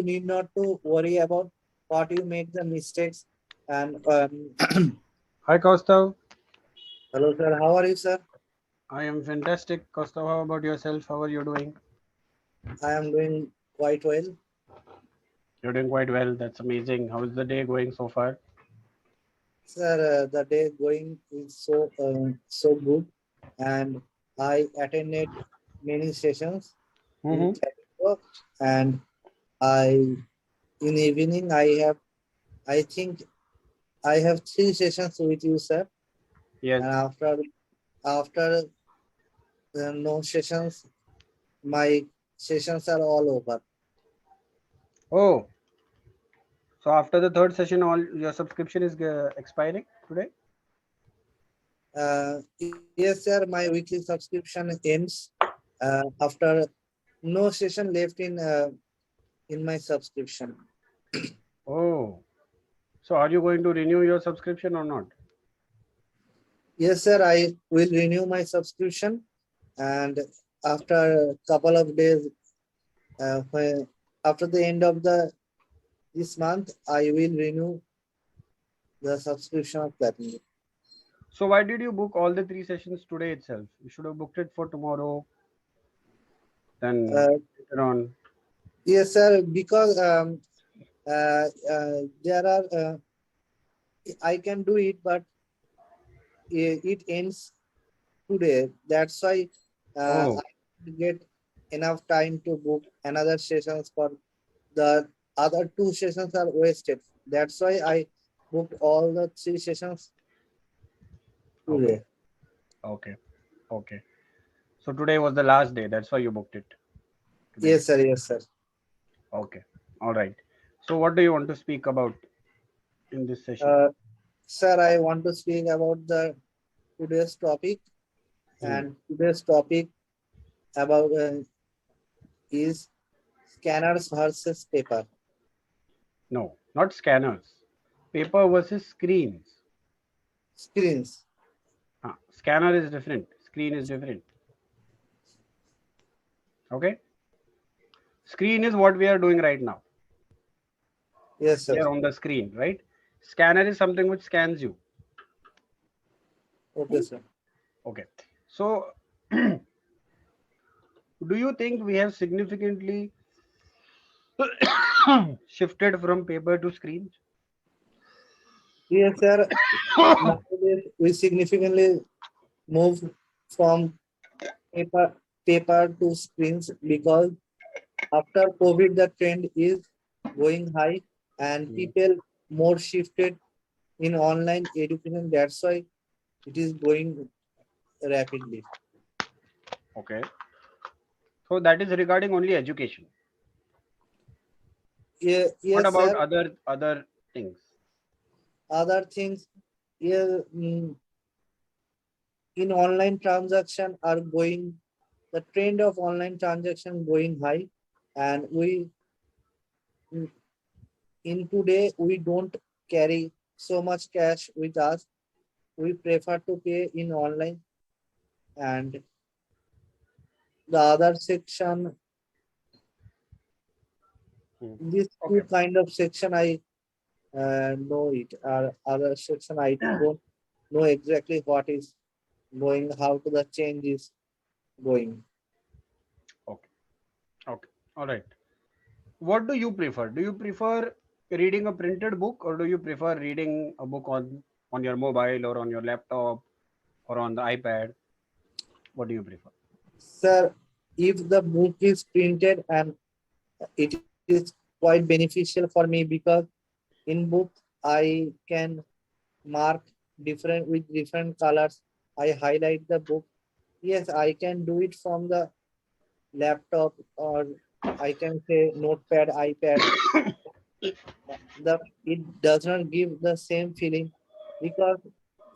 need not to worry about what you make the mistakes. And Hi, Kaustav. hello, sir. How are you, sir? I am fantastic. Kaustav, how about yourself? How are you doing? I am doing quite well. You're doing quite well. That's amazing. How is the day going so far? Sir, the day going is so good, and I attended many sessions in Mm-hmm. Clapingo, and I in evening I think I have three sessions with you, sir, Yes. and after no sessions, my sessions are all over. Oh, so after the third session, all your subscription is expiring today? Yes, sir. My weekly subscription ends after no session left in my subscription. Oh, so are you going to renew your subscription or not? Yes, sir. I will renew my subscription, and after a couple of days, when after the end of the this month, I will renew the subscription of Clapingo. So why did you book all the three sessions today itself? You should have booked it for tomorrow, then Uh, later on. yes, sir. Because there are I can do it, but it ends today. That's why Oh, I get enough time to book another sessions for the other two sessions are wasted. That's why I booked all the three sessions okay, today. okay, okay. So today was the last day. That's why you booked it today. Yes, sir. Yes, sir. Okay. All right. So what do you want to speak about in this session? Uh, Sir, I want to speak about the today's topic, Hmm. and today's topic about is scanners versus paper No, not scanners. Paper versus screens. screens. Scanner is different. Screen is different. Okay. Screen is what we are doing right now. Yes, We sir. are on the screen, right? Scanner is something which scans you. Okay, sir. Okay. So, do you think we have significantly shifted from paper to screens? Yes, sir. Nowadays, we significantly move from paper paper to screens because after COVID, the trend is going high and Hmm. people more shifted in online education. That's why it is going rapidly. Okay. So that is regarding only education. Yeah, What yes, about sir. other things? Other things, yeah, in online transaction are going, the trend of online transaction going high, and we mm, in today we don't carry so much cash with us. We prefer to pay in online, and the other section, Hmm. this two Okay. kind of section I know it. Other section I don't know exactly what is going, how to the change is going. Okay. Okay. All right. What do you prefer? Do you prefer reading a printed book or do you prefer reading a book on your mobile or on your laptop or on the iPad? What do you prefer? Sir, if the book is printed and it is quite beneficial for me because in book I can mark different with different colors. I highlight the book. Yes, I can do it from the laptop, or I can say notepad, iPad. The it does not give the same feeling because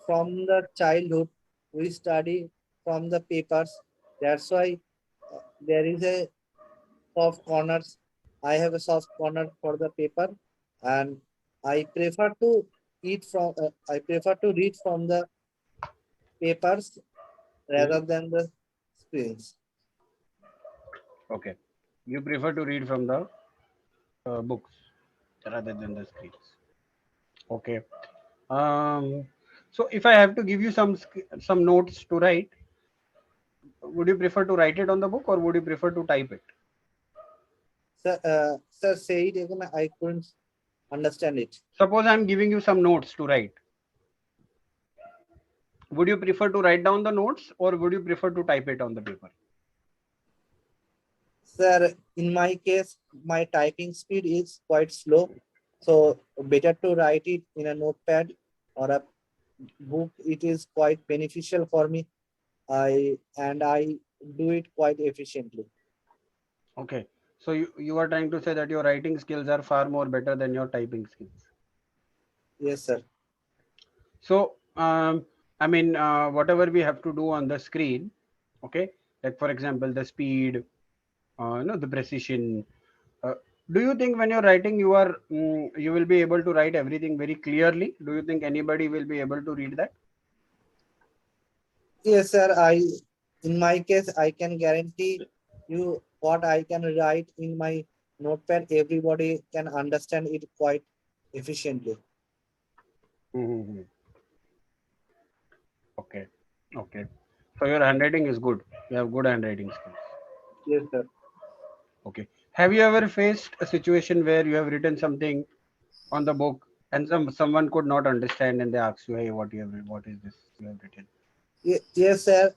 from the childhood we study from the papers. That's why there is a soft corners. I have a soft corner for the paper, and I prefer to I prefer to read from the papers Hmm? rather than the screens. Okay. You prefer to read from the books rather than the screens. Okay. Um, so if I have to give you some notes to write, would you prefer to write it on the book or would you prefer to type it? Sir, say it again. I couldn't understand it. Suppose I'm giving you some notes to write. Would you prefer to write down the notes or would you prefer to type it on the paper? Sir, in my case, my typing speed is quite slow, so better to write it in a notepad or a book. It is quite beneficial for me. I do it quite efficiently. Okay. So you are trying to say that your writing skills are far more better than your typing skills. Yes, sir. So I mean, whatever we have to do on the screen, okay, like for example, the speed, the precision. Uh, do you think when you're writing, you will be able to write everything very clearly? Do you think anybody will be able to read that? Yes, sir. In my case, I can guarantee you what I can write in my notepad. Everybody can understand it quite efficiently. Mm-hmm. Okay, okay. So your handwriting is good. You have good handwriting skills. Yes, sir. Okay. Have you ever faced a situation where you have written something on the book and someone could not understand and they ask you, hey, what is this you have written? Yes, sir.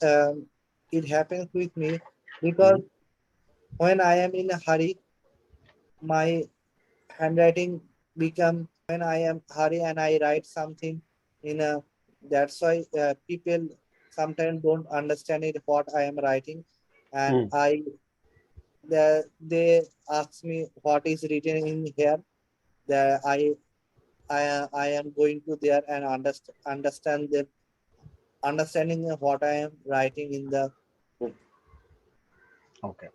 It happens with me because Hmm. when I am in a hurry, my handwriting become when I am hurry and I write something in a. That's why people sometimes don't understand it what I am writing, and Hmm. they ask me what is written in here. That I am going to there and understand them understanding what I am writing in the book. Okay.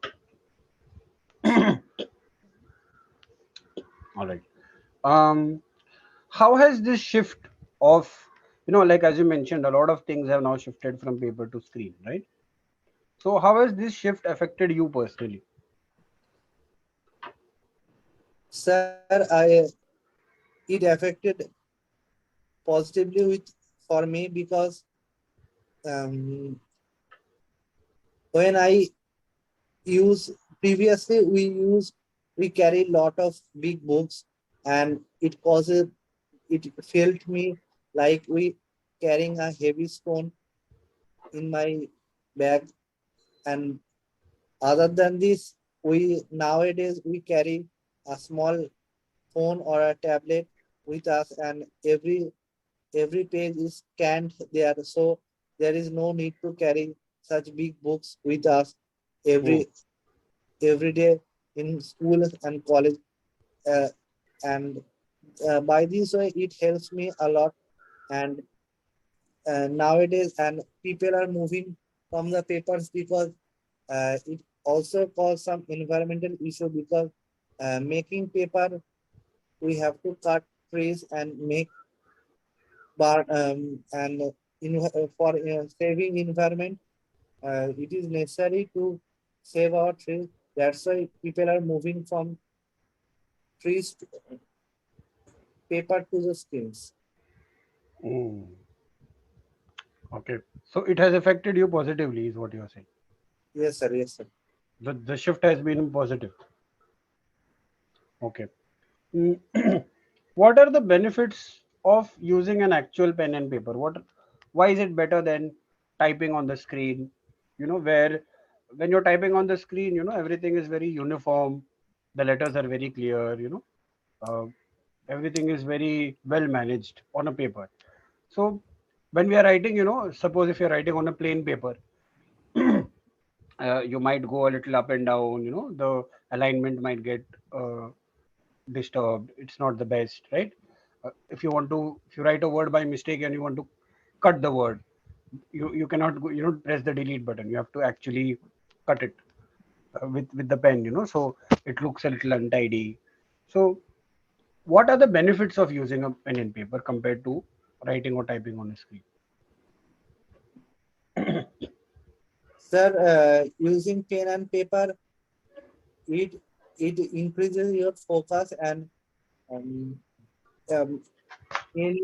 All right. Um, how has this shift of, like as you mentioned, a lot of things have now shifted from paper to screen, right? So how has this shift affected you personally? Sir, it affected positively with for me because um, when I use previously we carry lot of big books and it felt me like we carrying a heavy stone in my bag, and other than this we nowadays we carry a small phone or a tablet with us, and every page is scanned there, so there is no need to carry such big books with us Hmm. every day in school and college, uh, and by this way it helps me a lot, and nowadays and people are moving from the papers because it also cause some environmental issue because making paper we have to cut trees and make bar and for saving environment it is necessary to save our trees. That's why people are moving from trees to paper to the screens. Hmm. Okay. So it has affected you positively, is what you are saying. Yes, sir. Yes, sir. The shift has been positive. Okay. Mm, what are the benefits of using an actual pen and paper? Why is it better than typing on the screen? Where when you're typing on the screen, everything is very uniform, the letters are very clear, uh, everything is very well managed on a paper. So when we are writing, suppose if you're writing on a plain paper, you might go a little up and down, the alignment might get uh, disturbed, it's not the best, right? If you write a word by mistake and you want to cut the word, you cannot go, press the delete button, you have to actually cut it with the pen, so it looks a little untidy. So what are the benefits of using a pen and paper compared to writing or typing on a screen? Sir, using pen and paper, it it increases your focus and um, um, in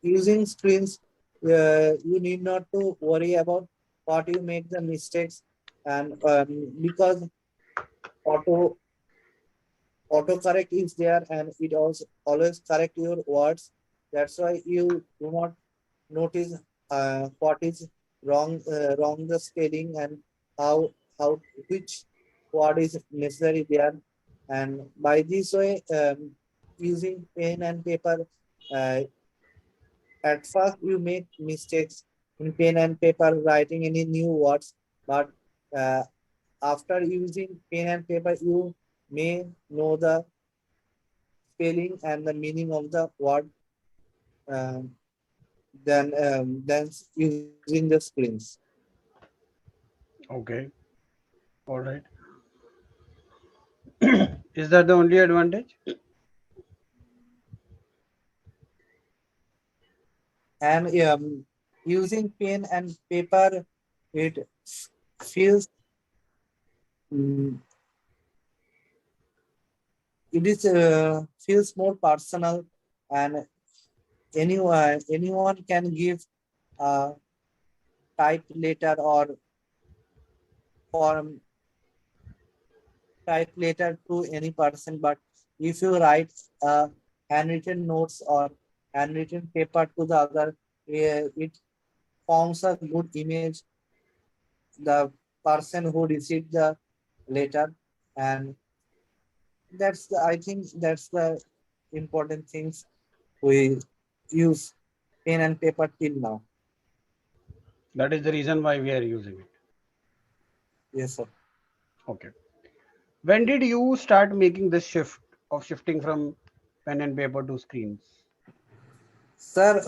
using screens, you need not to worry about what you make the mistakes, and because auto autocorrect is there and it also always correct your words. That's why you do not notice what is wrong the spelling and how which word is necessary there. And by this way, using pen and paper, uh, at first you make mistakes in pen and paper writing any new words, but uh, after using pen and paper you may know the spelling and the meaning of the word, um, than using the screens. Okay. All right. Is that the only advantage? And using pen and paper, it feels mm, it is feels more personal, and anyone can give a type letter or form type letter to any person. But if you write handwritten notes or handwritten paper to the other, it forms a good image the person who received the letter. And that's the I think that's the important things we use pen and paper till now. That is the reason why we are using it. Yes, sir. Okay. When did you start making this shift of shifting from pen and paper to screens? Sir,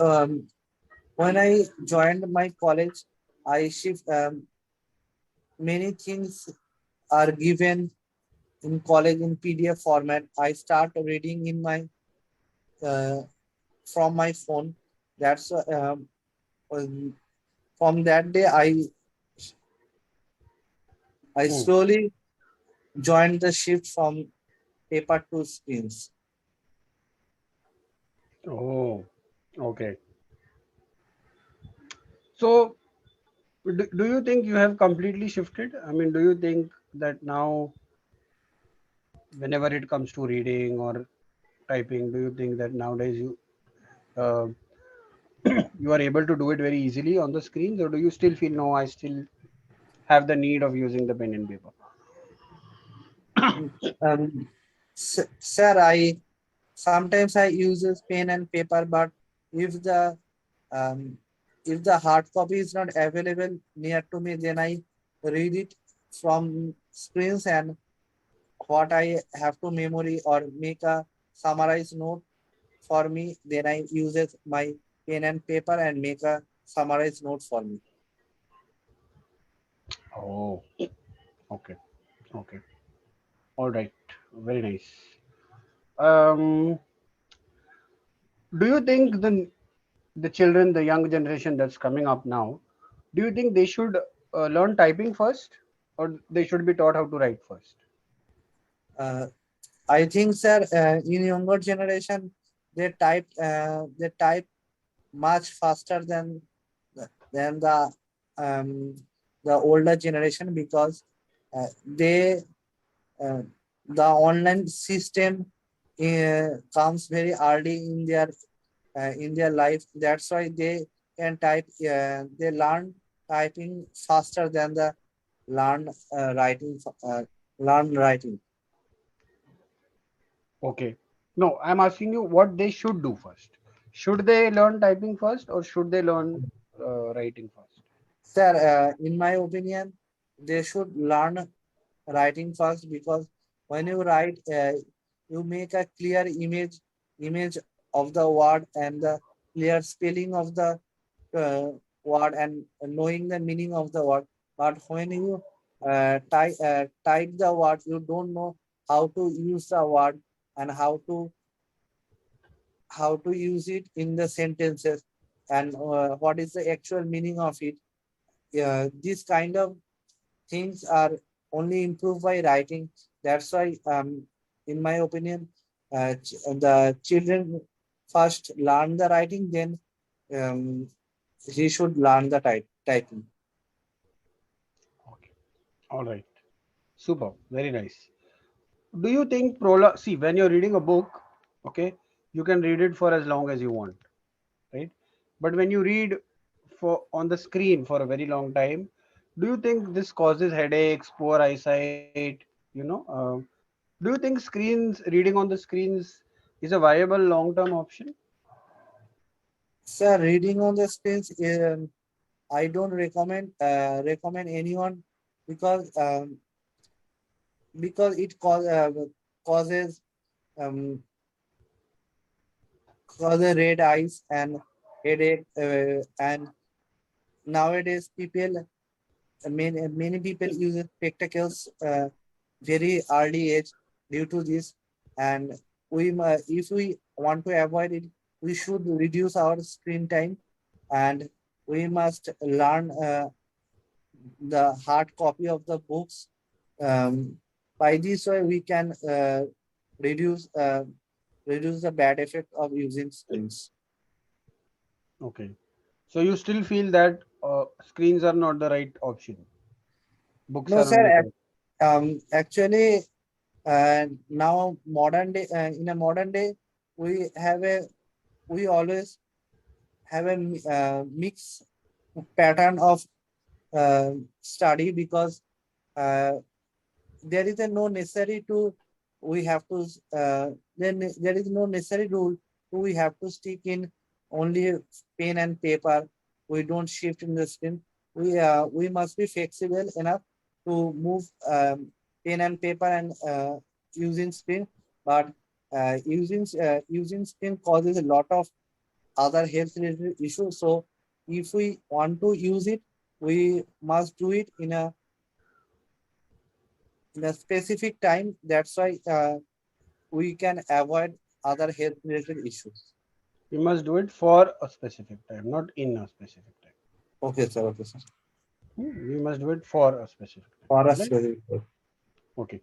when I joined my college, I shift many things are given in college in PDF format. I start reading in my uh, from my phone. That's from that day I Hmm. slowly joined the shift from paper to screens. Oh, okay. So, do you think you have completely shifted? I mean, do you think that now, whenever it comes to reading or typing, do you think that nowadays uh, you are able to do it very easily on the screens, or do you still feel no? I still have the need of using the pen and paper. Mm, sir, I sometimes I use this pen and paper, but if the um, if the hard copy is not available near to me, then I read it from screens, and what I have to memory or make a summarized note for me, then I uses my pen and paper and make a summarized note for me. Oh, okay, okay, all right, very nice. Um, do you think the children, the young generation that's coming up now, do you think they should learn typing first, or they should be taught how to write first? Uh, I think, sir, in younger generation, they type much faster than um, the older generation, because they uh, the online system comes very early in their life. That's why they can type. They learn typing faster than the learn writing. Learn writing. Okay. No, I'm asking you what they should do first. Should they learn typing first, or should they learn writing first? Sir, in my opinion, they should learn writing first, because when you write, you make a clear image of the word and the clear spelling of the uh, word and knowing the meaning of the word. But when you type the word, you don't know how to use the word and how to use it in the sentences, and what is the actual meaning of it. This kind of things are only improved by writing. That's why, in my opinion, the children first learn the writing, then um, he should learn the typing. Okay. All right. Super. Very nice. Do you think prologue? See, when you're reading a book, okay, you can read it for as long as you want, right? But when you read for on the screen for a very long time, do you think this causes headaches, poor eyesight? Do you think screens reading on the screens is a viable long-term option? So reading on the screens, I don't recommend anyone because causes um, causes red eyes and headache, and nowadays many people use spectacles very early age due to this, and if we want to avoid it, we should reduce our screen time, and we must learn the hard copy of the books. Um, by this way, we can reduce the bad effect of using screens. Okay. So you still feel that screens are not the right option. Books No, are sir. only correct. Actually, now modern day in a modern day, we have a we always have a mix pattern of study, because uh, there is a no necessary to we have to then there is no necessary rule to we have to stick in only pen and paper. We don't shift in the screen. We must be flexible enough to move pen and paper and using screen, but using screen causes a lot of other health related issues. So if we want to use it, we must do it in a specific time. That's why we can avoid other health related issues. We must do it for a specific time, not in a specific time. Okay, sir. Okay, sir. We must do it for a specific time. For All us, right. very good. Okay.